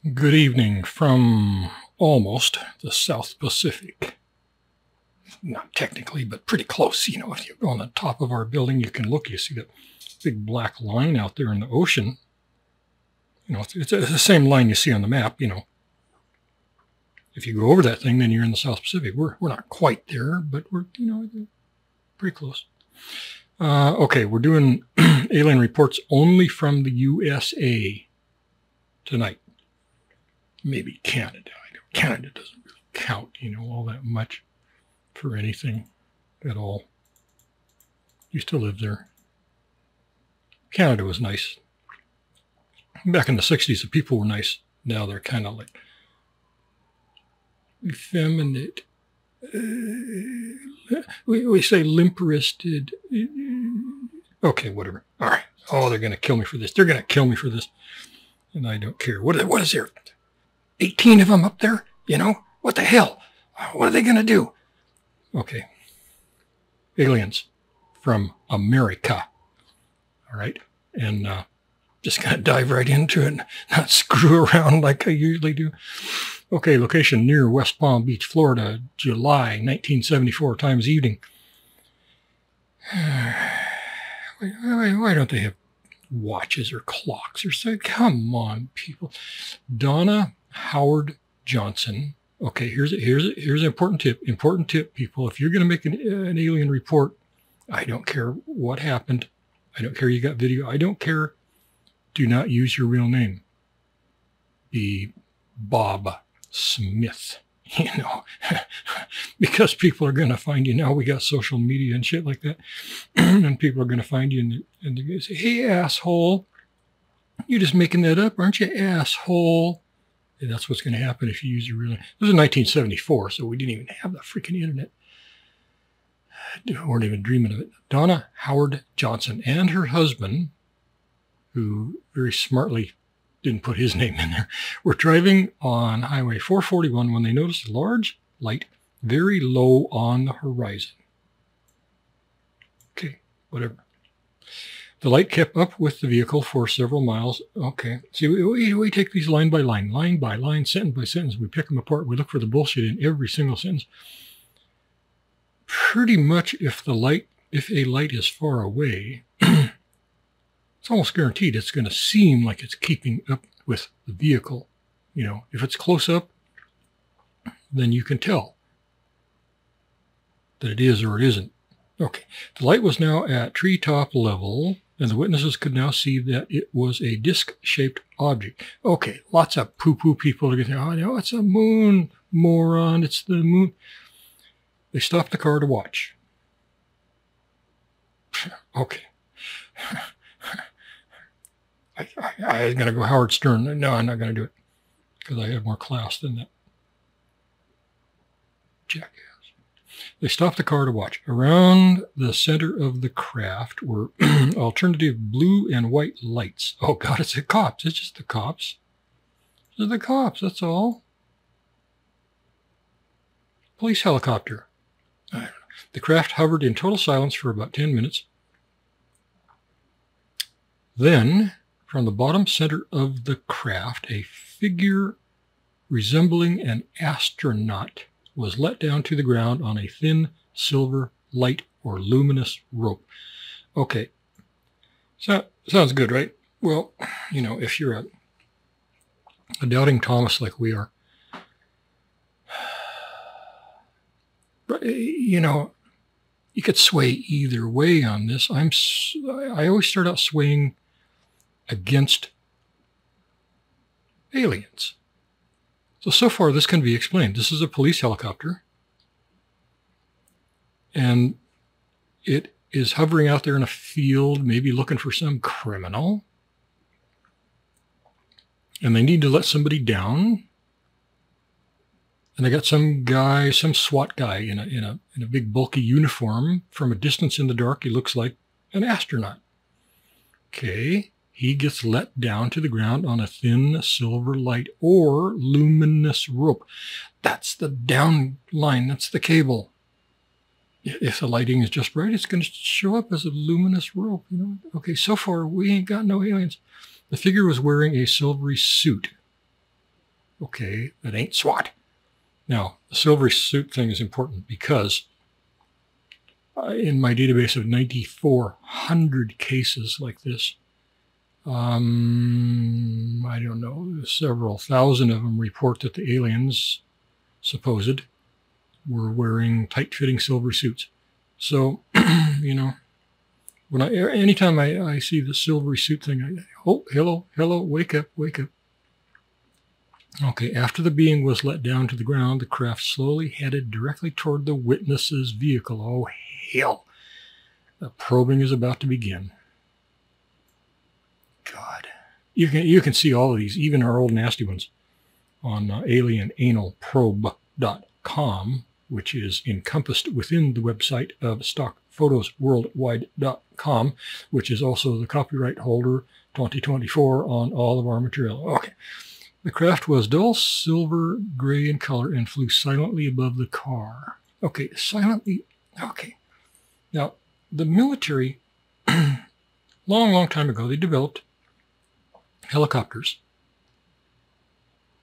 Good evening from almost the South Pacific. Not technically, but pretty close. You know, if you go on the top of our building, you can look, you see that big black line out there in the ocean. You know, it's the same line you see on the map, you know. If you go over that thing, then you're in the South Pacific. We're not quite there, but we're, you know, pretty close. Okay, we're doing alien reports only from the USA tonight. Maybe Canada. Canada doesn't really count, you know, all that much for anything at all. Used to live there. Canada was nice. Back in the 60s, the people were nice. Now they're kind of like effeminate. We say limp-wristed. Okay, whatever. All right. Oh, they're going to kill me for this. They're going to kill me for this. And I don't care. What is there? 18 of them up there? You know? What the hell? What are they going to do? Okay. Aliens from America. All right. And just going to dive right into it and not screw around like I usually do. Okay, location near West Palm Beach, Florida, July 1974, times evening. Why don't they have watches or clocks or so? Come on, people. Donna Howard Johnson. Okay, here's an important tip. Important tip, people. If you're going to make an alien report, I don't care what happened. I don't care you got video. I don't care. Do not use your real name. Be Bob Smith, you know, because people are going to find you. Now we got social media and shit like that. And people are going to find you and they're going to say, hey, asshole, you're just making that up, aren't you, asshole? And that's what's going to happen if you use your real name. This was in 1974, so we didn't even have the freaking internet. We weren't even dreaming of it. Donna Howard Johnson and her husband, who very smartly didn't put his name in there, were driving on Highway 441 when they noticed a large light very low on the horizon. Okay, whatever. The light kept up with the vehicle for several miles. Okay, see, we take these line by line, sentence by sentence. We pick them apart. We look for the bullshit in every single sentence. Pretty much if a light is far away, it's almost guaranteed it's going to seem like it's keeping up with the vehicle. You know, if it's close up, then you can tell that it is or it isn't. Okay, the light was now at treetop level, and the witnesses could now see that it was a disc-shaped object. Okay, lots of poo-poo people are going to say, oh, no, it's a moon, moron, it's the moon. They stopped the car to watch. Okay. I was going to go Howard Stern. No, I'm not going to do it because I have more class than that jackass. They stopped the car to watch. Around the center of the craft were alternative blue and white lights. Oh, God, it's the cops. It's just the cops. It's the cops, that's all. Police helicopter. I don't know. The craft hovered in total silence for about 10 minutes. Then, from the bottom center of the craft, a figure resembling an astronaut was let down to the ground on a thin silver light or luminous rope. Okay, so sounds good, right? Well, you know, if you're a doubting Thomas like we are, you know, you could sway either way on this. I always start out swaying against aliens. So far this can be explained. This is a police helicopter, and it is hovering out there in a field, maybe looking for some criminal, and they need to let somebody down. And they got some guy, some SWAT guy in a big bulky uniform. From a distance in the dark, he looks like an astronaut. Okay, he gets let down to the ground on a thin silver light or luminous rope. That's the down line. That's the cable. If the lighting is just right, it's going to show up as a luminous rope. You know. Okay, so far we ain't got no aliens. The figure was wearing a silvery suit. Okay, that ain't SWAT. Now, the silvery suit thing is important because in my database of 9,400 cases like this, I don't know, several thousand of them report that the aliens, supposed, were wearing tight-fitting silver suits. So, you know, when anytime I see the silvery suit thing, oh, hello, wake up. Okay, after the being was let down to the ground, the craft slowly headed directly toward the witness's vehicle. Oh, hell. The probing is about to begin. God. You can see all of these, even our old nasty ones, on alienanalprobe.com, which is encompassed within the website of stockphotosworldwide.com, which is also the copyright holder 2024 on all of our material. Okay. The craft was dull silver gray in color and flew silently above the car. Okay, silently. Okay. Now, the military, long time ago, they developed helicopters,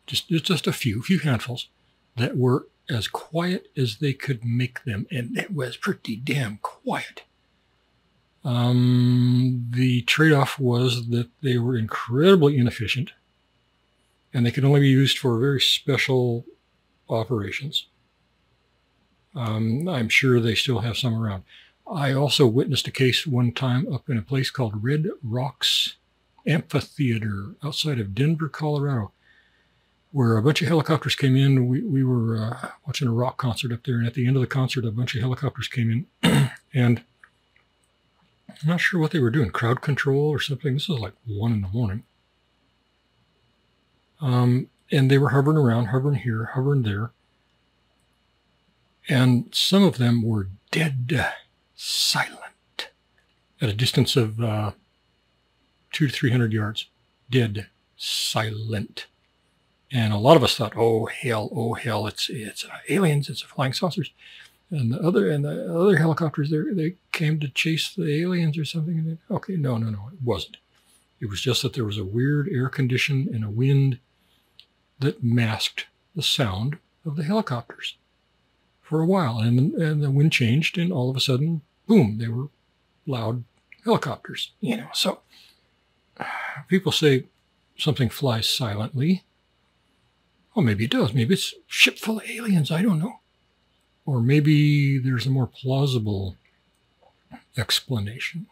just a few handfuls, that were as quiet as they could make them, and it was pretty damn quiet. The trade-off was that they were incredibly inefficient, and they could only be used for very special operations. I'm sure they still have some around. I also witnessed a case one time up in a place called Red Rocks Amphitheater outside of Denver, Colorado, where a bunch of helicopters came in. We were watching a rock concert up there, and at the end of the concert, a bunch of helicopters came in, and I'm not sure what they were doing, crowd control or something. This was like 1 in the morning. And they were hovering around, hovering here, hovering there. And some of them were dead silent at a distance of 200 to 300 yards. Dead silent. And a lot of us thought, oh hell, it's aliens, it's flying saucers. And the other helicopters, they came to chase the aliens or something. And okay, no, it wasn't. It was just that there was a weird air condition and a wind that masked the sound of the helicopters for a while. And the wind changed, and all of a sudden, boom, they were loud helicopters. So people say something flies silently. Well, maybe it does. Maybe it's a ship full of aliens. I don't know. Or maybe there's a more plausible explanation.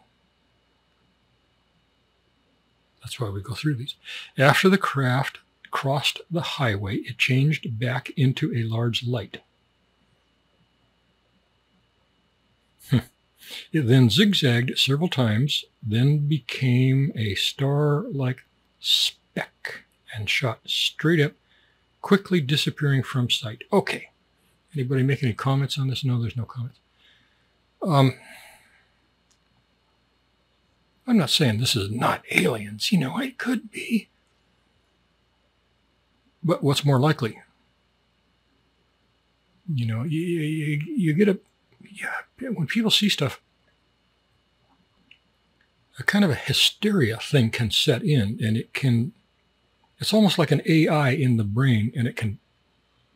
That's why we go through these. After the craft crossed the highway, it changed back into a large light. It then zigzagged several times, then became a star-like speck and shot straight up, quickly disappearing from sight. Okay. Anybody make any comments on this? No, there's no comments. I'm not saying this is not aliens. It could be. But what's more likely? You get when people see stuff, a kind of a hysteria thing can set in, and it's almost like an AI in the brain, and it can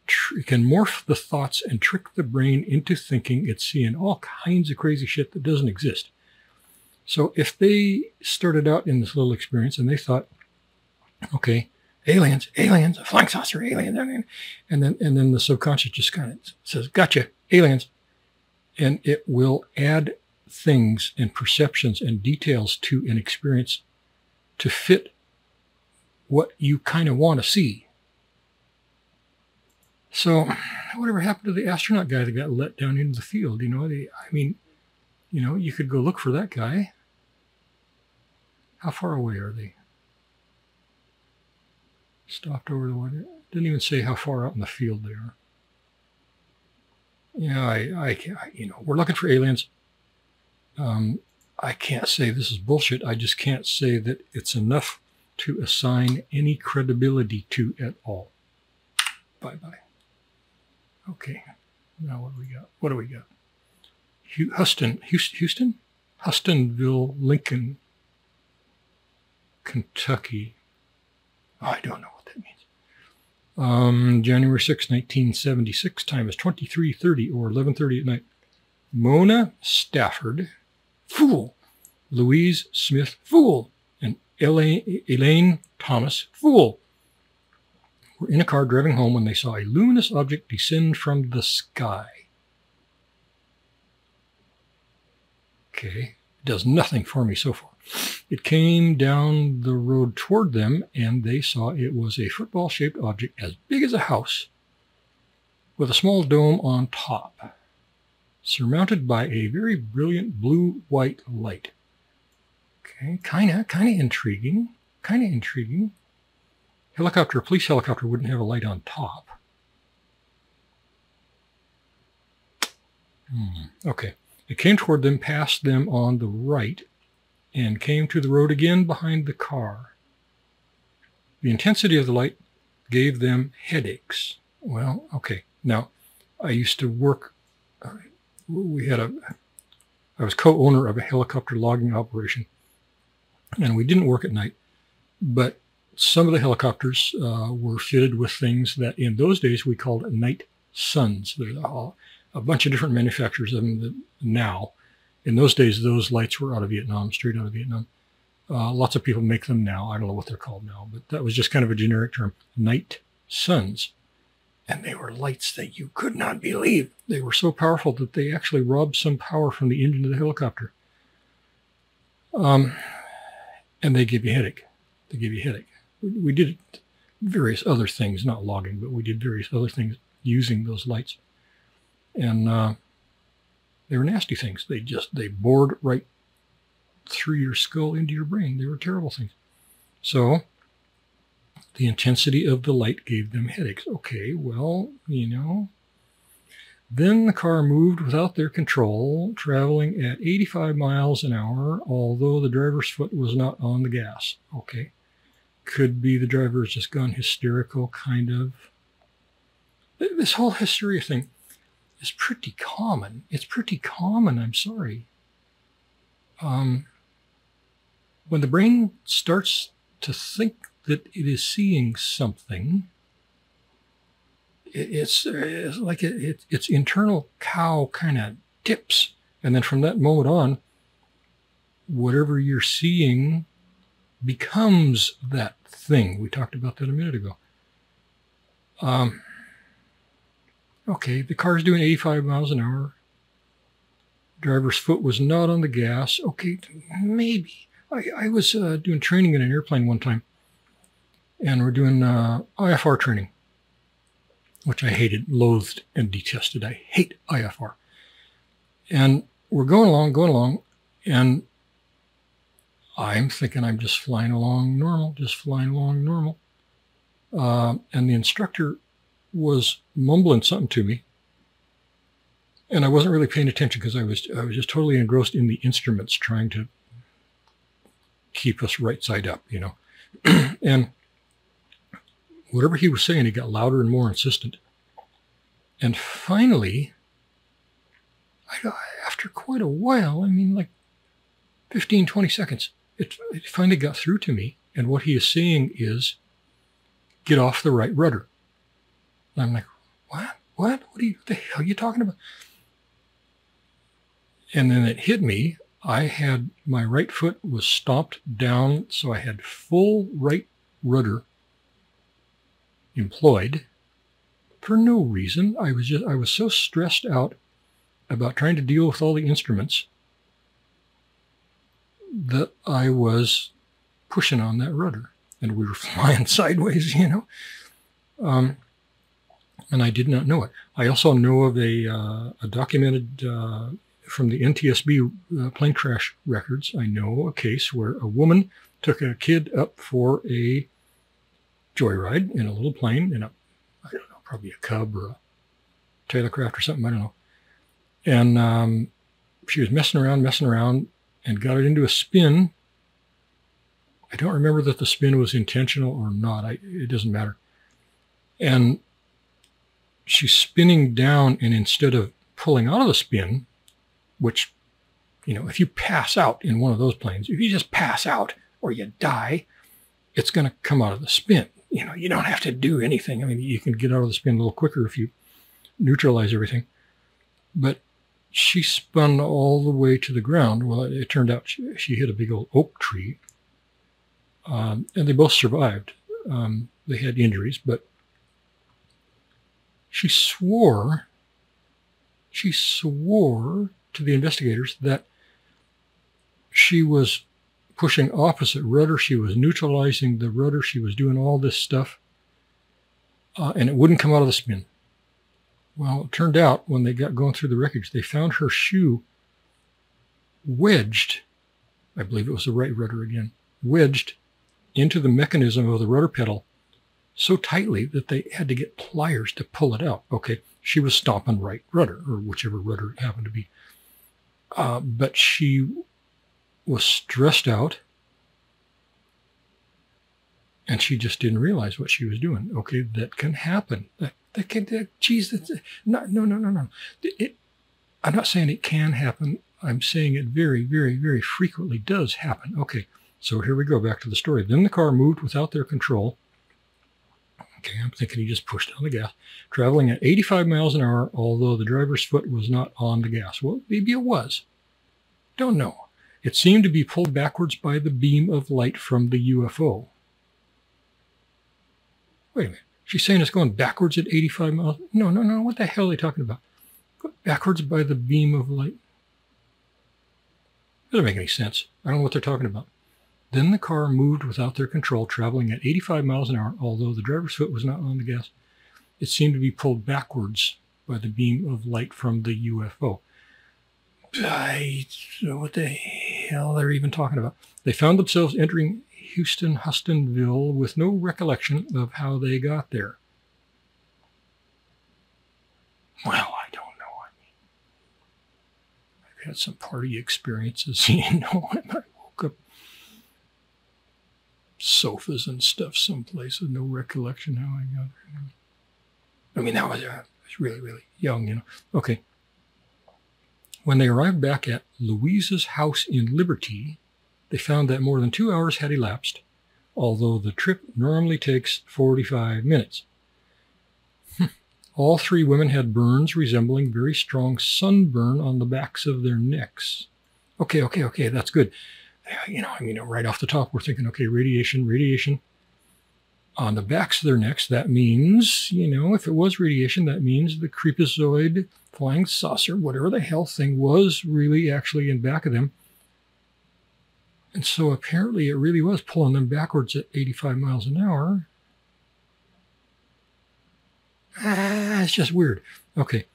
morph the thoughts and trick the brain into thinking it's seeing all kinds of crazy shit that doesn't exist. So if they started out in this little experience and they thought, okay, aliens, a flying saucer, aliens, and then the subconscious just kind of says, gotcha, aliens. And it will add things and perceptions and details to an experience to fit what you kind of want to see. So whatever happened to the astronaut guy that got let down into the field? You could go look for that guy. How far away are they? Stopped over the water. Didn't even say how far out in the field they are. We're looking for aliens. I can't say this is bullshit. I just can't say that it's enough to assign any credibility to at all. Bye-bye. Okay. Now what do we got? Houston? Hustonville, Lincoln, Kentucky. I don't know what that means. January 6, 1976, time is 23:30 or 11:30 at night. Mona Stafford, fool. Louise Smith, fool. And Elaine Thomas, fool, were in a car driving home when they saw a luminous object descend from the sky. Okay, does nothing for me so far. It came down the road toward them, and they saw it was a football-shaped object as big as a house with a small dome on top, surmounted by a very brilliant blue-white light. Okay, kind of intriguing. Kind of intriguing. Helicopter, police helicopter wouldn't have a light on top. Okay. It came toward them, passed them on the right, and came to the road again behind the car. The intensity of the light gave them headaches. Well, okay. Now, I used to work, I was co-owner of a helicopter logging operation, and we didn't work at night, but some of the helicopters were fitted with things that in those days we called night suns. There's a bunch of different manufacturers of them now. In those days, those lights were out of Vietnam, straight out of Vietnam. Lots of people make them now. I don't know what they're called now, but that was just kind of a generic term, night suns. And they were lights that you could not believe. They were so powerful that they actually robbed some power from the engine of the helicopter. And they give you a headache. They give you a headache. We did various other things, not logging, but we did various other things using those lights. And they were nasty things. They bored right through your skull into your brain. They were terrible things. So the intensity of the light gave them headaches. Okay, well, Then the car moved without their control, traveling at 85 miles an hour, although the driver's foot was not on the gas. Okay. Could be the driver has just gone hysterical, kind of. This whole hysteria thing is pretty common. It's pretty common, I'm sorry. When the brain starts to think that it is seeing something, it's like its internal cow kind of tips. And then from that moment on, whatever you're seeing becomes that thing. We talked about that a minute ago. Okay, the car's doing 85 miles an hour. Driver's foot was not on the gas. Okay, maybe. I was doing training in an airplane one time, and we're doing IFR training, which I hated, loathed, and detested. I hate IFR. And we're going along, and I'm thinking I'm just flying along normal. And the instructor was mumbling something to me, and I wasn't really paying attention because I was just totally engrossed in the instruments, trying to keep us right side up, And whatever he was saying, it got louder and more insistent. And finally, after quite a while, like 15, 20 seconds, it finally got through to me. And what he is saying is, get off the right rudder. And I'm like, what? What the hell are you talking about? And then it hit me. My right foot was stomped down, so I had full right rudder employed for no reason. I was so stressed out about trying to deal with all the instruments that I was pushing on that rudder, and we were flying sideways, and I did not know it. I also know of a documented from the NTSB plane crash records. I know a case where a woman took a kid up for a joyride in a little plane, I don't know, probably a Cub or a Taylorcraft or something, I don't know. And she was messing around and got it into a spin. I don't remember that the spin was intentional or not. It doesn't matter. And she's spinning down, and instead of pulling out of the spin, which, if you pass out in one of those planes, if you just pass out or you die, it's going to come out of the spin. you don't have to do anything. I mean, you can get out of the spin a little quicker if you neutralize everything. But she spun all the way to the ground. Well, it turned out she hit a big old oak tree. And they both survived. They had injuries, but she swore to the investigators that she was pushing opposite rudder. She was neutralizing the rudder. She was doing all this stuff. And it wouldn't come out of the spin. Well, it turned out when they got going through the wreckage, they found her shoe wedged, I believe it was the right rudder again, wedged into the mechanism of the rudder pedal so tightly that they had to get pliers to pull it out. Okay, she was stomping right rudder, or whichever rudder it happened to be. But she was stressed out, and she just didn't realize what she was doing. Okay, that can happen. Geez, no. I'm not saying it can happen. I'm saying it very, very, very frequently does happen. Okay, so here we go, back to the story. Then the car moved without their control. Okay, I'm thinking he just pushed on the gas, traveling at 85 miles an hour, although the driver's foot was not on the gas. Well, maybe it was. Don't know. It seemed to be pulled backwards by the beam of light from the UFO. Wait a minute. She's saying it's going backwards at 85 miles? No. What the hell are they talking about? Go backwards by the beam of light. Doesn't make any sense. I don't know what they're talking about. Then the car moved without their control, traveling at 85 miles an hour, although the driver's foot was not on the gas. It seemed to be pulled backwards by the beam of light from the UFO. I don't know what the hell they're even talking about. They found themselves entering Hustonville with no recollection of how they got there. Well, I don't know. I mean, I've had some party experiences, and I woke up sofas and stuff someplace with no recollection how I got there. I mean, I was really, really young, Okay. When they arrived back at Louise's house in Liberty, they found that more than 2 hours had elapsed, although the trip normally takes 45 minutes. All three women had burns resembling very strong sunburn on the backs of their necks. Okay, that's good. Right off the top, we're thinking, okay, radiation. On the backs of their necks, that means, if it was radiation, that means the creepazoid, flying saucer, whatever the hell thing was really actually in back of them. And so apparently it really was pulling them backwards at 85 miles an hour. It's just weird. Okay.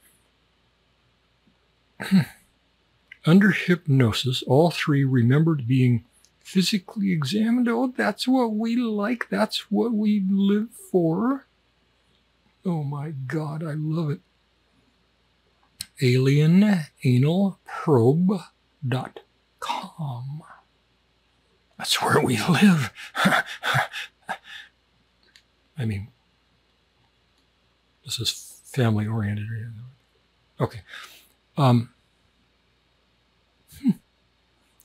Under hypnosis, all three remembered being physically examined. Oh, that's what we like. That's what we live for. Oh my God, I love it. AlienAnalProbe.com. That's where we live. I mean, this is family oriented. Okay.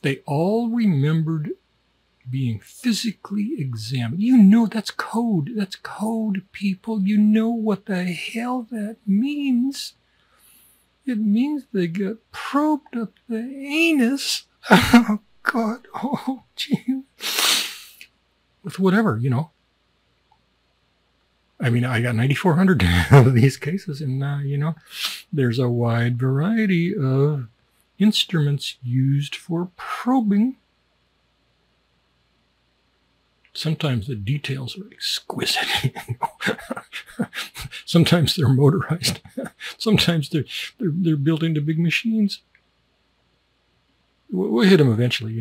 They all remembered being physically examined. That's code. That's code, people. You know what the hell that means. It means they got probed up the anus. Oh, God. Oh, gee. With whatever, I mean, I got 9,400 of these cases, and, there's a wide variety of instruments used for probing. Sometimes the details are exquisite. Sometimes they're motorized. Sometimes they're built into big machines. We'll hit them eventually,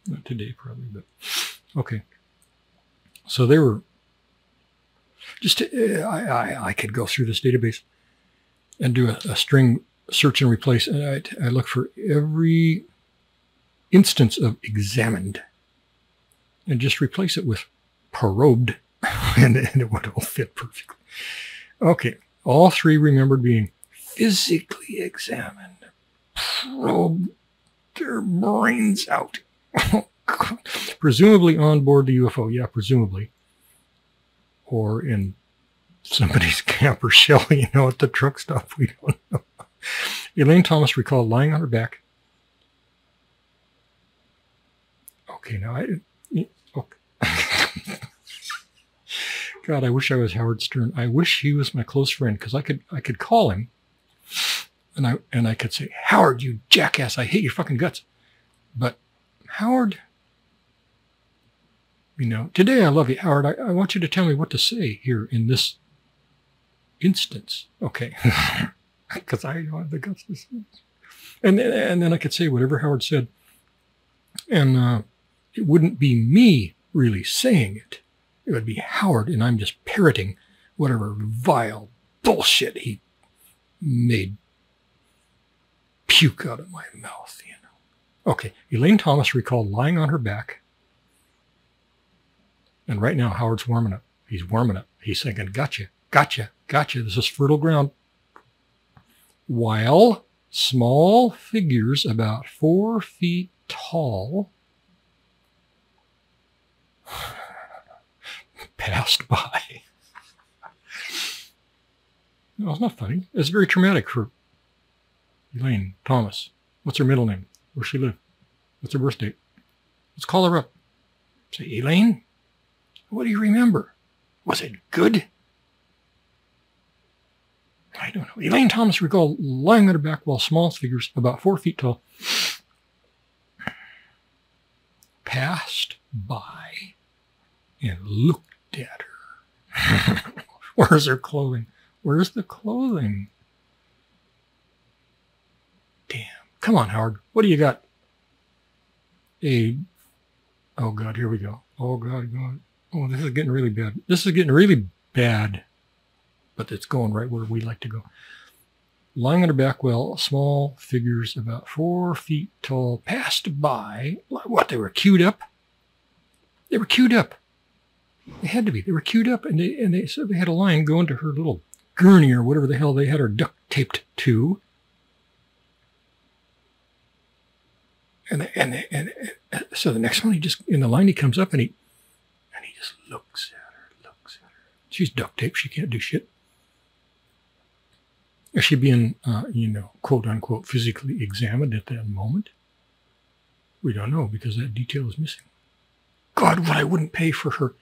Not today, probably, but okay. So they were just. I could go through this database and do a string search and replace, and I look for every instance of examined and just replace it with probed, and it would all fit perfectly. Okay, all three remembered being physically examined, probed their brains out. Presumably on board the UFO. Yeah, presumably. or in somebody's camper shell, you know, at the truck stop. We don't know. Elaine Thomas recalled lying on her back. Okay, now okay. God, I wish I was Howard Stern. I wish he was my close friend, because I could call him and I could say, Howard, you jackass, I hate your fucking guts. But Howard, you know, today I love you, Howard. I want you to tell me what to say here in this instance. Okay. Because I don't have the guts to say it. And then I could say whatever Howard said. And it wouldn't be me really saying it. It would be Howard, and I'm just parroting whatever vile bullshit he made puke out of my mouth, you know. Okay, Elaine Thomas recalled lying on her back. And right now, Howard's warming up. He's warming up. He's thinking, gotcha, gotcha, gotcha. This is fertile ground. While small figures about 4 feet tall passed by. No, it's not funny. It's very traumatic for Elaine Thomas. What's her middle name? Where she live? What's her birth date? Let's call her up. Say, Elaine, what do you remember? Was it good? I don't know. Elaine Thomas recalled lying on her back while small figures about 4 feet tall passed by and looked at her. Where's her clothing? Where's the clothing? Damn. Come on, Howard. What do you got? Oh, God, here we go. Oh, God. Oh, this is getting really bad. This is getting really bad. But it's going right where we like to go. Lying on her back while small figures about 4 feet tall passed by. What, they were queued up? They were queued up. They had to be. They were queued up, and they said they had a line going to her little gurney or whatever the hell they had her duct taped to. And so the next one, he just, in the line, he comes up and he just looks at her. She's duct taped. She can't do shit. Is she being, quote unquote, physically examined at that moment? We don't know, because that detail is missing. God, what I wouldn't pay for her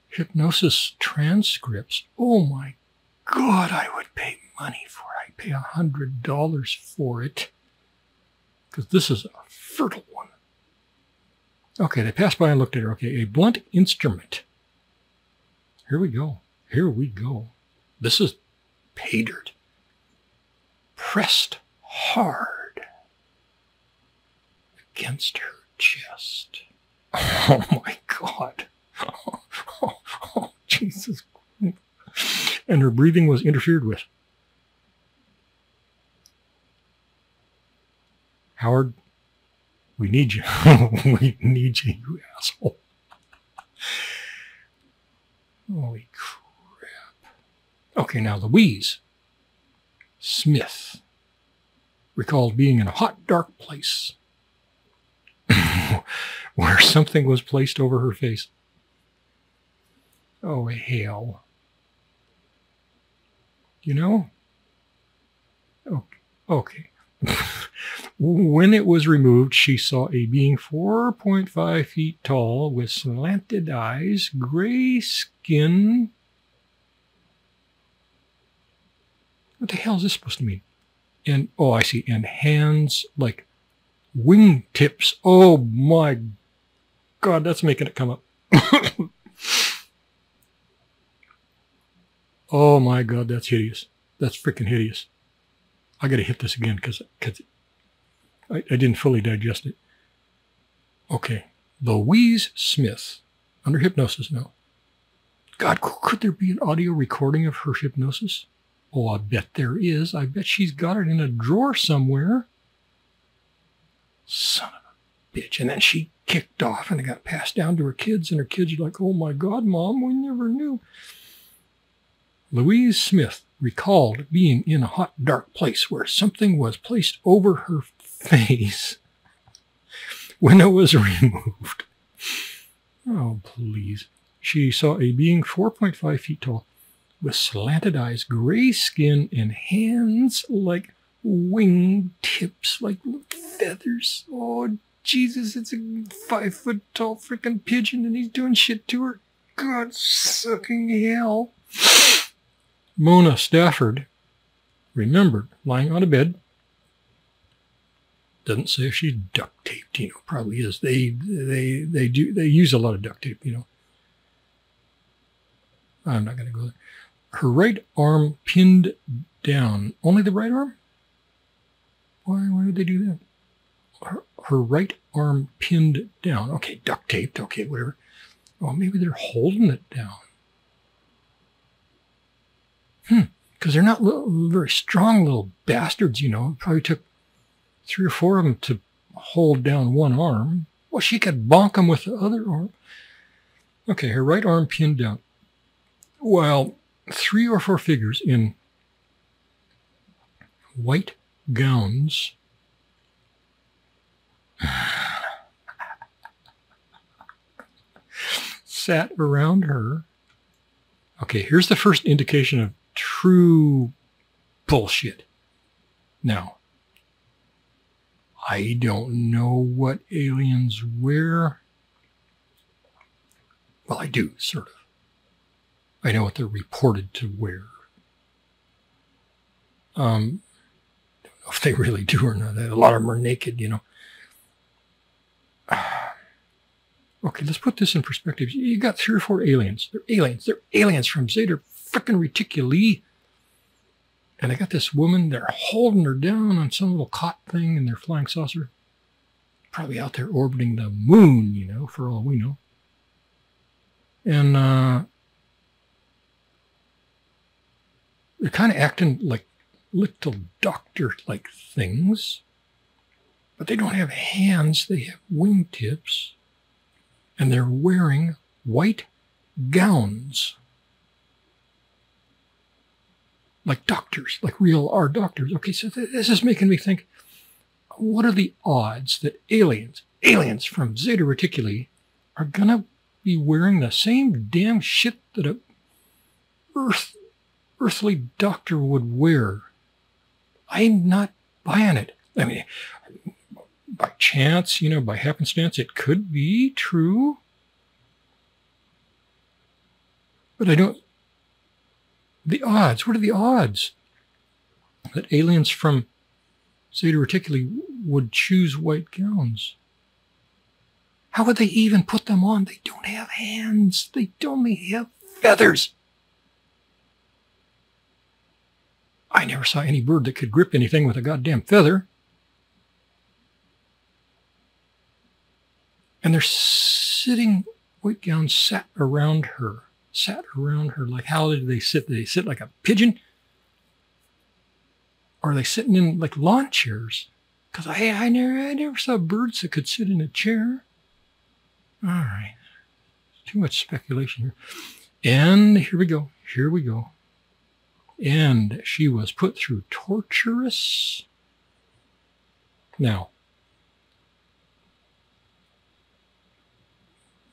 hypnosis transcripts. Oh my God, I would pay money for it. I'd pay $100 for it. Because this is a fertile one. Okay, they passed by and looked at her. Okay, a blunt instrument. Here we go. This is pay dirt. Pressed hard against her chest. Oh my God. Oh, Jesus. And her breathing was interfered with. Howard, we need you. We need you, you asshole. Holy crap. Okay, now Louise Smith recalled being in a hot, dark place where something was placed over her face. Oh, hell. You know? Okay. When it was removed, she saw a being 4.5 feet tall with slanted eyes, gray skin. What the hell is this supposed to mean? And, oh, I see. And hands like wingtips. Oh, my God, that's making it come up. Oh, my God, that's hideous. That's freaking hideous. I got to hit this again because I didn't fully digest it. Okay. Louise Smith, under hypnosis now. God, could there be an audio recording of her hypnosis? Oh, I bet there is. I bet she's got it in a drawer somewhere. Son of a bitch. And then she kicked off and it got passed down to her kids, and her kids are like, oh my God, Mom, we never knew. Louise Smith recalled being in a hot, dark place where something was placed over her face when it was removed. Oh, please. she saw a being 4.5 feet tall with slanted eyes, gray skin, and hands like wing tips, like feathers. Oh, Jesus, it's a 5-foot tall freaking pigeon and he's doing shit to her. God sucking hell. Mona Stafford remembered lying on a bed. Doesn't say if she's duct taped, probably is. They use a lot of duct tape, I'm not going to go there. Her right arm pinned down. Only the right arm? Why would they do that? Her right arm pinned down. Okay, duct taped. Okay, whatever. Oh, maybe they're holding it down. Because they're not very strong little bastards, It probably took 3 or 4 of them to hold down one arm. Well, she could bonk them with the other arm. Okay, her right arm pinned down. Well, 3 or 4 figures in white gowns sat around her. Okay, here's the first indication of true bullshit. Now, I don't know what aliens wear. Well, I do, sort of. I know what they're reported to wear. Don't know if they really do or not. A lot of them are naked, Okay, let's put this in perspective. You got 3 or 4 aliens. They're aliens. They're aliens from Zeta frickin' Reticuli. And I got this woman, they're holding her down on some little cot thing in their flying saucer. Probably out there orbiting the moon, for all we know. And they're kind of acting like little doctor-like things. But they don't have hands, they have wingtips. And they're wearing white gowns. Like doctors, like real are doctors. Okay, so this is making me think, what are the odds that aliens from Zeta Reticuli are going to be wearing the same damn shit that a earthly doctor would wear? I'm not buying it. I mean, by chance, by happenstance, it could be true. But I don't... The odds, what are the odds that aliens from Zeta Reticuli would choose white gowns? How would they even put them on? They don't have hands. They only have feathers. I never saw any bird that could grip anything with a goddamn feather. And they're sitting, white gowns sat around her. Like, how did they sit? Did they sit like a pigeon? Or are they sitting in like lawn chairs? Because I never saw birds that could sit in a chair. All right. Too much speculation here. And here we go. And she was put through torturous. Now,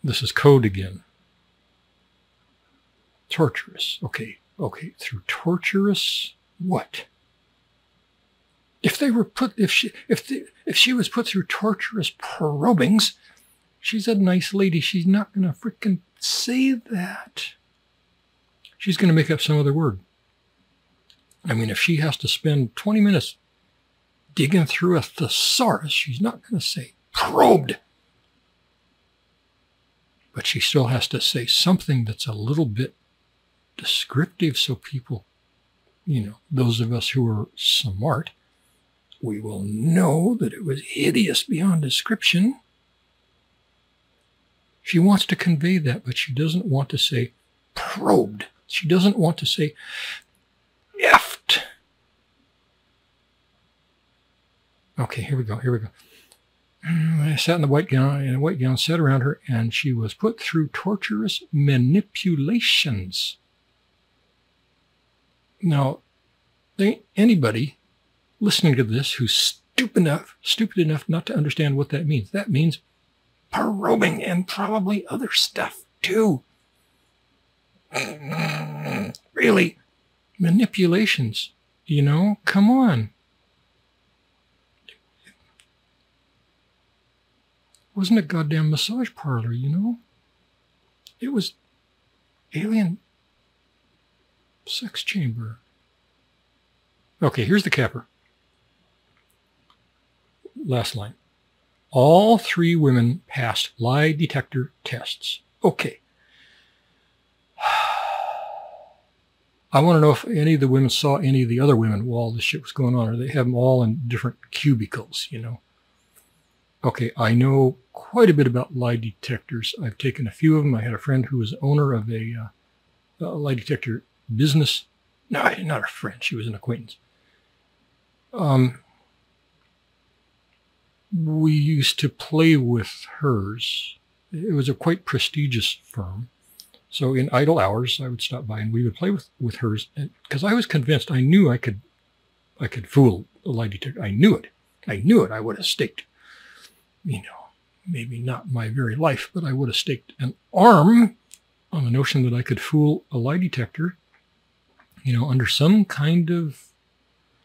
this is code again. Torturous. Okay. Through torturous what? If she was put through torturous probings, she's a nice lady. She's not going to frickin' say that. She's going to make up some other word. I mean, if she has to spend 20 minutes digging through a thesaurus, she's not going to say probed. But she still has to say something that's a little bit descriptive so people, those of us who are smart, we will know that it was hideous beyond description. She wants to convey that, but she doesn't want to say probed. She doesn't want to say effed. Okay, here we go. I sat in a white gown, sat around her, and she was put through torturous manipulations. Now, anybody listening to this who's stupid enough not to understand what that means. That means probing and probably other stuff too. Really? Manipulations, you know? Come on. It wasn't a goddamn massage parlor, you know? It was alien sex chamber. Okay, here's the capper. Last line. All 3 women passed lie detector tests. Okay. I want to know if any of the women saw any of the other women while all this shit was going on, or they have them all in different cubicles, you know. Okay, I know quite a bit about lie detectors. I've taken a few of them. I had a friend who was owner of a lie detector business. No, not a friend. She was an acquaintance. We used to play with hers. It was a quite prestigious firm. So in idle hours, I would stop by and we would play with hers, because I was convinced, I knew I could fool a lie detector. I knew it. I would have staked, you know, maybe not my very life, but I would have staked an arm on the notion that I could fool a lie detector, you know, under some kind of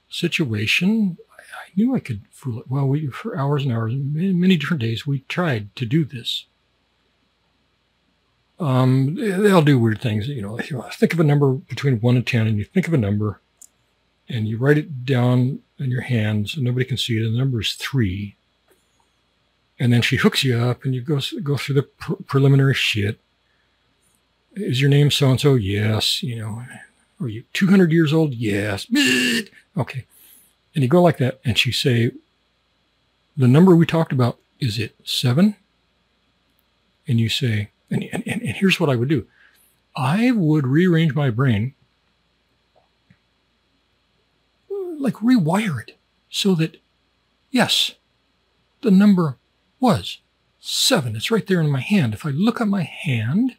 situation. I knew I could fool it. Well, for hours and hours, many different days, we tried to do this. They'll do weird things, you know. Think of a number between 1 and 10, and you think of a number, and you write it down in your hand so nobody can see it, and the number is 3. And then she hooks you up, and you go through the preliminary shit. Is your name so-and-so? Yes. You know, are you 200 years old? Yes. Okay. And you go like that, and she say, the number we talked about, is it 7? And you say, and here's what I would do. I would rearrange my brain, like rewire it, so that, yes, the number was 7. It's right there in my hand. If I look at my hand,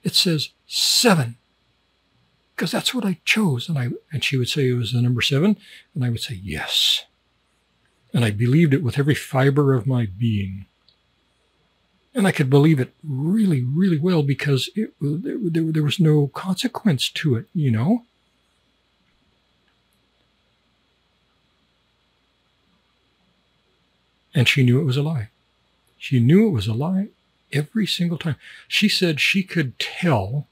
it says 7, because that's what I chose. And she would say it was the number 7, and I would say yes. And I believed it with every fiber of my being. And I could believe it really, really well, because there was no consequence to it, you know? And she knew it was a lie. She knew it was a lie every single time. She said she could tell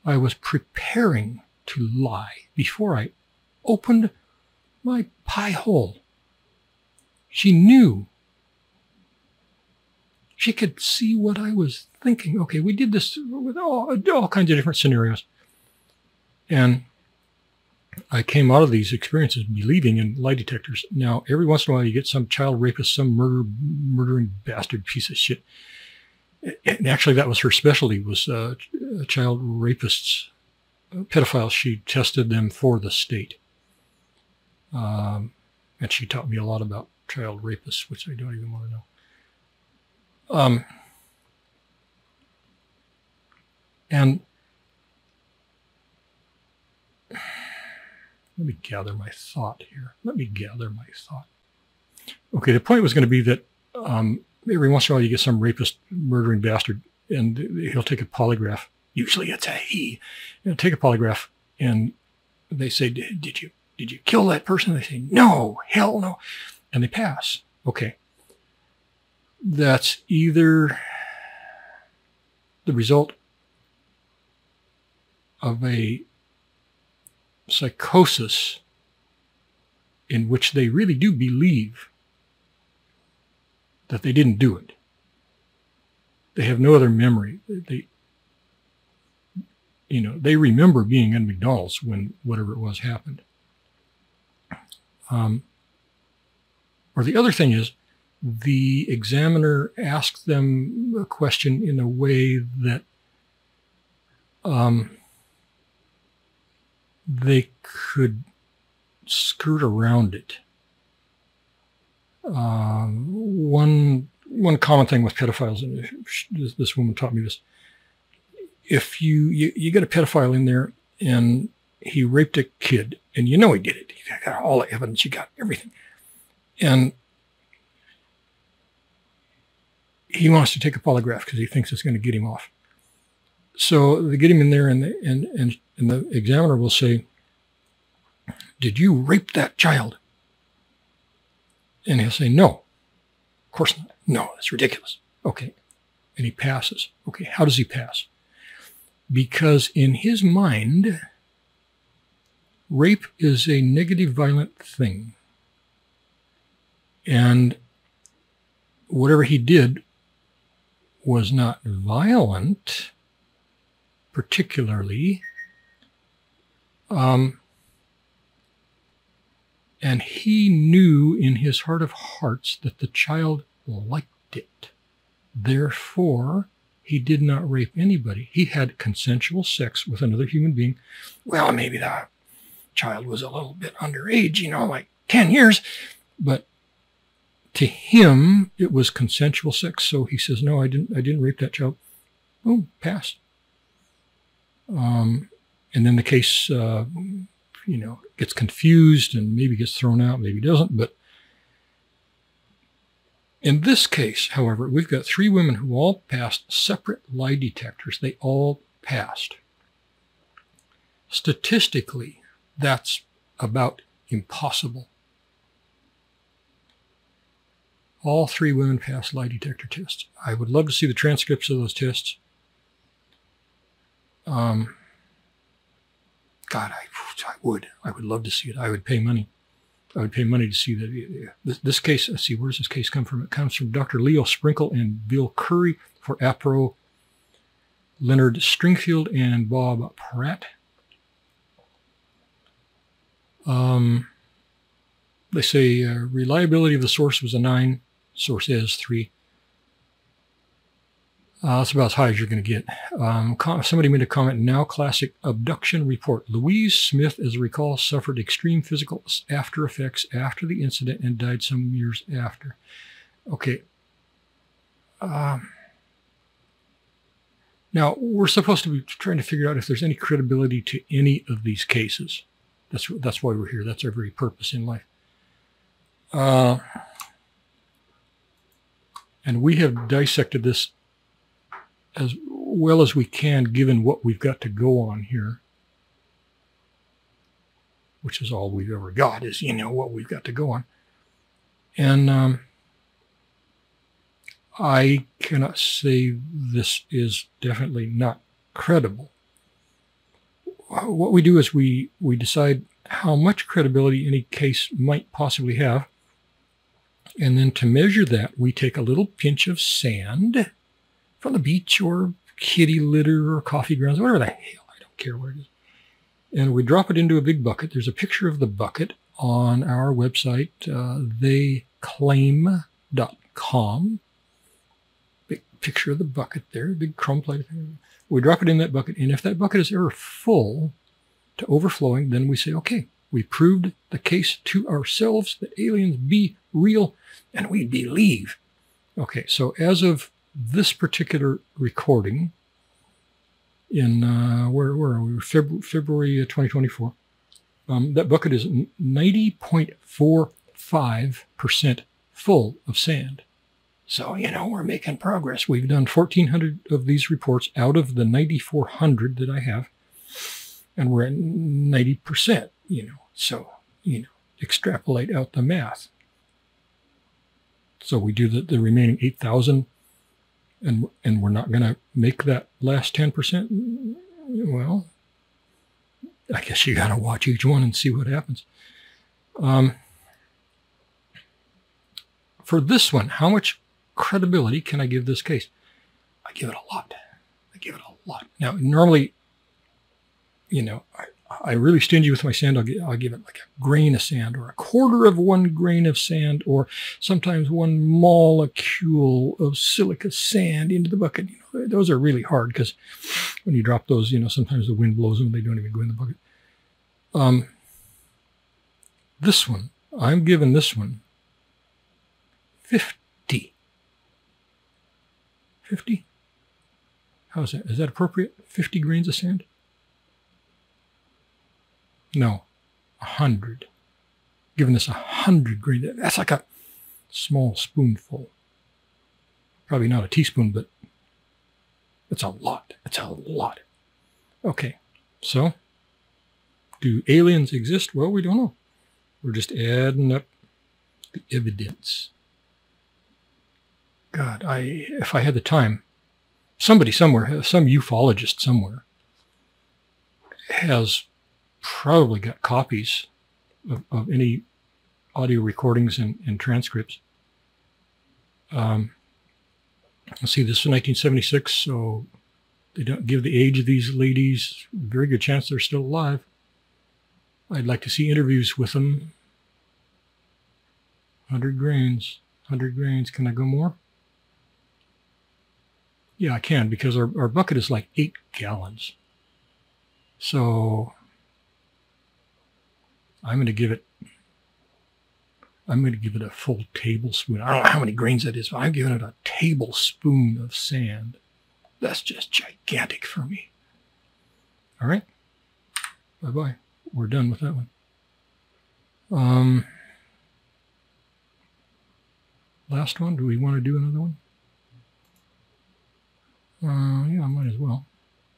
I was preparing to lie before I opened my pie hole. She knew. She could see what I was thinking. Okay, we did this with all kinds of different scenarios. And I came out of these experiences believing in lie detectors. Now, every once in a while, you get some child rapist, some murdering bastard piece of shit. And actually, that was her specialty, was child rapists, pedophiles. She tested them for the state. And she taught me a lot about child rapists, which I don't even want to know. And let me gather my thought here. Okay, the point was going to be that every once in a while you get some rapist, murdering bastard, and he'll take a polygraph. Usually it's a he. He'll take a polygraph, and they say, "Did you kill that person?" They say, "No, hell no," and they pass. Okay. That's either the result of a psychosis in which they really do believe that they didn't do it. They have no other memory. They remember being in McDonald's when whatever it was happened. Or the other thing is, the examiner asked them a question in a way that they could skirt around it. One common thing with pedophiles, and this woman taught me this: if you get a pedophile in there and he raped a kid, and you know he did it, you got all the evidence, you got everything, and he wants to take a polygraph because he thinks it's going to get him off. So they get him in there, and the examiner will say, "Did you rape that child?" And he'll say, "No, of course not. No, that's ridiculous." Okay. And he passes. Okay, how does he pass? Because in his mind, rape is a negative, violent thing. And whatever he did was not violent, particularly. And he knew in his heart of hearts that the child liked it. Therefore, he did not rape anybody. He had consensual sex with another human being. Well, maybe the child was a little bit underage, like 10 years. But to him, it was consensual sex. So he says, "No, I didn't rape that child." Oh, pass. And then the case, gets confused and maybe gets thrown out, maybe doesn't. But in this case, however, we've got 3 women who all passed separate lie detectors. They all passed. Statistically, that's about impossible. All 3 women passed lie detector tests. I would love to see the transcripts of those tests. God, I would love to see it. I would pay money. I would pay money to see that. This case, let's see, where's this case come from? It comes from Dr. Leo Sprinkle and Bill Curry for APRO, Leonard Stringfield and Bob Pratt. They say reliability of the source was a 9. Source is 3. That's about as high as you're going to get. Somebody made a comment, now classic abduction report. Louise Smith, as I recall, suffered extreme physical after effects after the incident and died some years after. Okay. Now, we're supposed to be trying to figure out if there's any credibility to any of these cases. That's why we're here. That's our very purpose in life. And we have dissected this as well as we can, given what we've got to go on here, which is all we've ever got, is, what we've got to go on. And I cannot say this is definitely not credible. What we do is we decide how much credibility any case might possibly have. And then to measure that, we take a little pinch of sand from the beach or kitty litter or coffee grounds, whatever the hell, I don't care what it is. And we drop it into a big bucket. There's a picture of the bucket on our website, theyclaim.com. Big picture of the bucket there, big crumb plate. We drop it in that bucket, and if that bucket is ever full to overflowing, then we say, okay, we proved the case to ourselves that aliens be real, and we believe. Okay, so as of this particular recording in, where are we? February 2024. That bucket is 90.45% full of sand. So, we're making progress. We've done 1,400 of these reports out of the 9,400 that I have. And we're at 90%, So, extrapolate out the math. So we do the remaining 8,000, and we're not going to make that last 10%. Well, I guess you got to watch each one and see what happens. For this one, how much credibility can I give this case? I give it a lot. Now, normally, I really stingy with my sand. I'll give it like a grain of sand or a quarter of 1 grain of sand, or sometimes 1 molecule of silica sand into the bucket. Those are really hard because when you drop those, sometimes the wind blows them. They don't even go in the bucket. This one, I'm giving this one 50. 50? How is that? Is that appropriate? 50 grains of sand? No, 100. Giving this 100 grains. That's like a small spoonful. Probably not a teaspoon, but That's a lot. That's a lot. Okay, so do aliens exist? Well, we don't know. We're just adding up the evidence. God, if I had the time, somebody somewhere, some ufologist somewhere, has probably got copies of any audio recordings and transcripts. Let's see, this is 1976, so they don't give the age of these ladies. Very good chance they're still alive. I'd like to see interviews with them. 100 grains. 100 grains. Can I go more? Yeah, I can, because our bucket is like 8 gallons. So I'm going to give it a full tablespoon. I don't know how many grains that is, but I'm giving it a tablespoon of sand. That's just gigantic for me. All right. Bye-bye. We're done with that one. Last one. Do we want to do another one? Yeah, I might as well.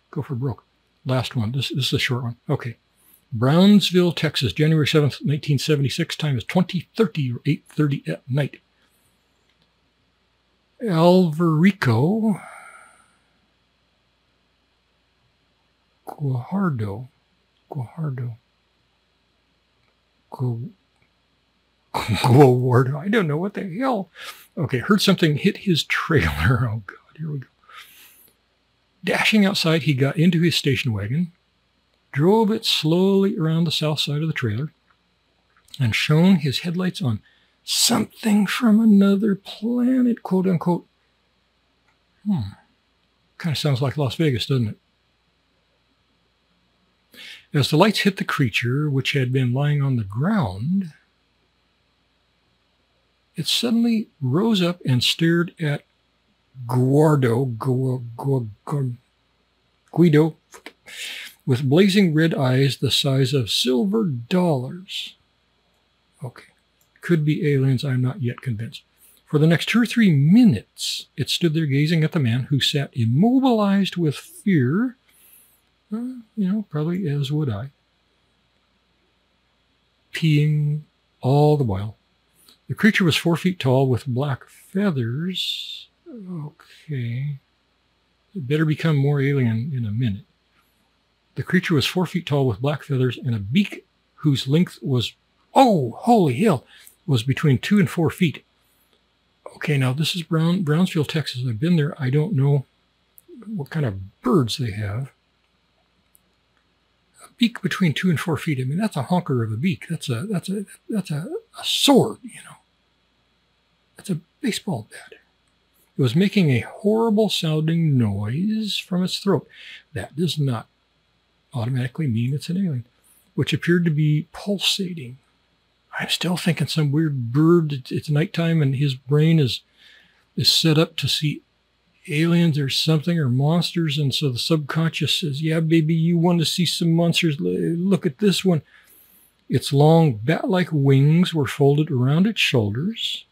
Go for broke. Last one. This is a short one. Okay. Brownsville, Texas, January 7th, 1976. Time is 20:30 or 8:30 at night. Alvarico Guajardo. I don't know what the hell. Okay, heard something hit his trailer. Oh, God, here we go. Dashing outside, he got into his station wagon, drove it slowly around the south side of the trailer, and shone his headlights on something from another planet, quote unquote. Kind of sounds like Las Vegas, doesn't it? As the lights hit the creature, which had been lying on the ground, it suddenly rose up and stared at Guido with blazing red eyes the size of silver dollars. Okay. Could be aliens. I'm not yet convinced. For the next 2 or 3 minutes, it stood there gazing at the man, who sat immobilized with fear. Probably as would I. Peeing all the while. The creature was 4 feet tall with black feathers. Okay. It better become more alien in a minute. The creature was 4 feet tall with black feathers and a beak whose length was, oh, holy hell, was between 2 and 4 feet. Okay, now this is Brownsville, Texas. I've been there. I don't know what kind of birds they have. A beak between 2 and 4 feet. I mean, that's a honker of a beak. That's a sword, That's a baseball bat. It was making a horrible sounding noise from its throat. That does not automatically mean it's an alien, which appeared to be pulsating. I'm still thinking some weird bird. It's nighttime and his brain is set up to see aliens or something, or monsters. And so the subconscious says, yeah, baby, you want to see some monsters? Look at this one. Its long bat-like wings were folded around its shoulders.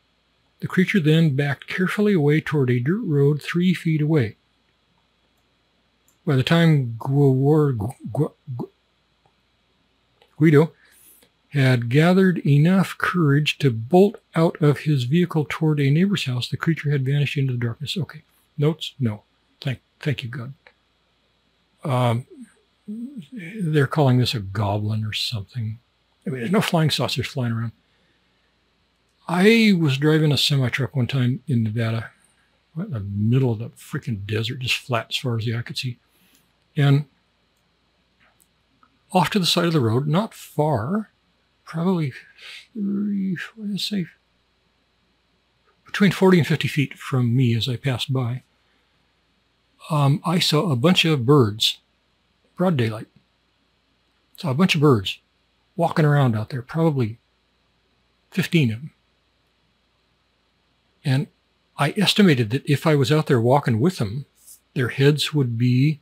The creature then backed carefully away toward a dirt road 3 feet away. By the time Guido had gathered enough courage to bolt out of his vehicle toward a neighbor's house, the creature had vanished into the darkness. Okay. Notes? No. Thank you, God. They're calling this a goblin or something. I mean, there's no flying saucers flying around. I was driving a semi-truck one time in Nevada, right in the middle of the freaking desert, just flat as far as the eye could see. And off to the side of the road, not far, probably between 40 and 50 feet from me as I passed by, I saw a bunch of birds, broad daylight. Saw a bunch of birds walking around out there, probably 15 of them. And I estimated that if I was out there walking with them, their heads would be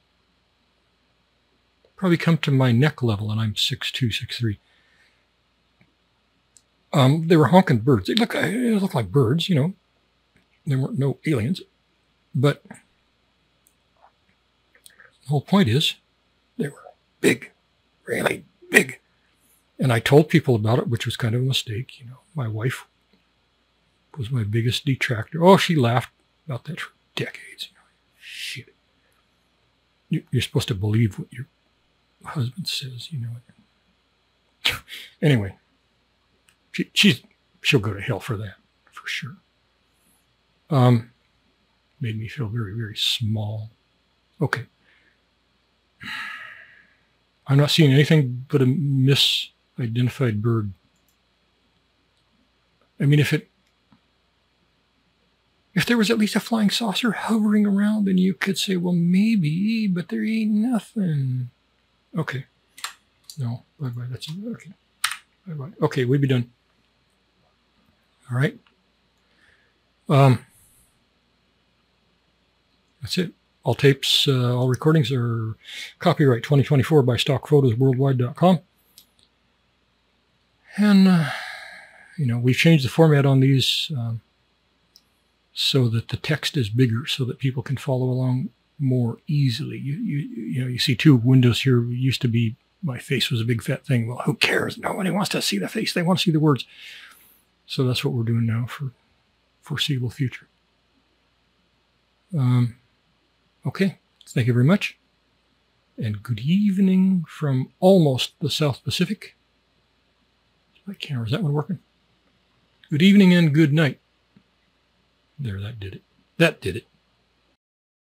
probably come to my neck level, and I'm 6'2", 6'3". They were honking birds. They looked like birds, There weren't no aliens. But The whole point is they were big, really big. And I told people about it, which was kind of a mistake. You know, my wife was my biggest detractor. Oh, she laughed about that for decades. You know, shit. You're supposed to believe what your husband says, you know. Anyway, she'll go to hell for that, for sure. Made me feel very, very small. Okay. I'm not seeing anything but a misidentified bird. I mean, if there was at least a flying saucer hovering around, then you could say, well, maybe, but there ain't nothing. Okay. No. Bye-bye. That's it. Okay. Bye-bye. Okay, we'd be done. All right. That's it. All tapes, all recordings are copyright 2024 by stockphotosworldwide.com. And, you know, we've changed the format on these so that the text is bigger so that people can follow along more easily. You know, you see two windows here. It used to be my face was a big fat thing. Well, who cares? Nobody wants to see the face. They want to see the words. So that's what we're doing now for foreseeable future. Okay. Thank you very much. And good evening from almost the South Pacific. My camera, is that one working? Good evening and good night. There, that did it. That did it.